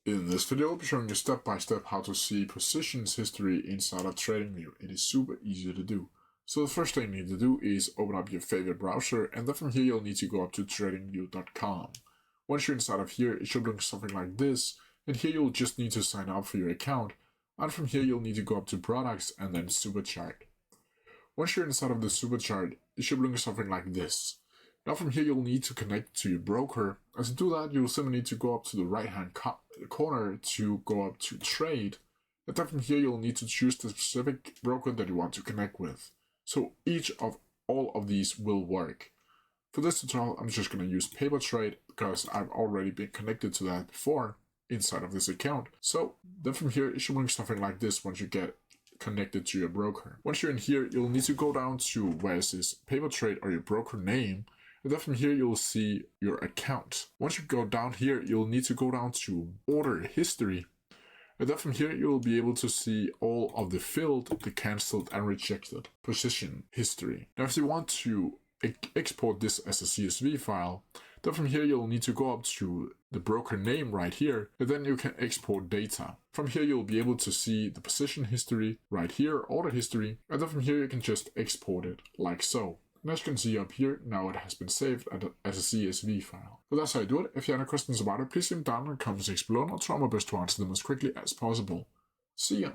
In this video, I'll be showing you step by step how to see positions history inside of Tradingview. It is super easy to do. So the first thing you need to do is open up your favorite browser, and then from here you'll need to go up to tradingview.com. Once you're inside of here, it should look something like this, and here you'll just need to sign up for your account, and from here you'll need to go up to products and then super chart. Once you're inside of the super chart, it should look something like this. Now from here you'll need to connect to your broker, and to do that you'll simply need to go up to the right hand corner to go up to trade, and then from here you'll need to choose the specific broker that you want to connect with. So each of all of these will work. For this tutorial I'm just going to use paper trade because I've already been connected to that before inside of this account. So then from here it should look something like this once you get connected to your broker. Once you're in here, you'll need to go down to where it says paper trade or your broker name, and then from here you'll see your account. Once you go down here, you'll need to go down to order history, and then from here you'll be able to see all of the filled, the cancelled and rejected position history. Now if you want to export this as a CSV file, then from here you'll need to go up to the broker name right here, and then you can export data. From here you'll be able to see the position history right here, order history, and then from here you can just export it like so. And as you can see up here, now it has been saved as a CSV file. So that's how you do it. If you have any questions about it, please leave them down in the comments section below, and I'll try my best to answer them as quickly as possible. See ya!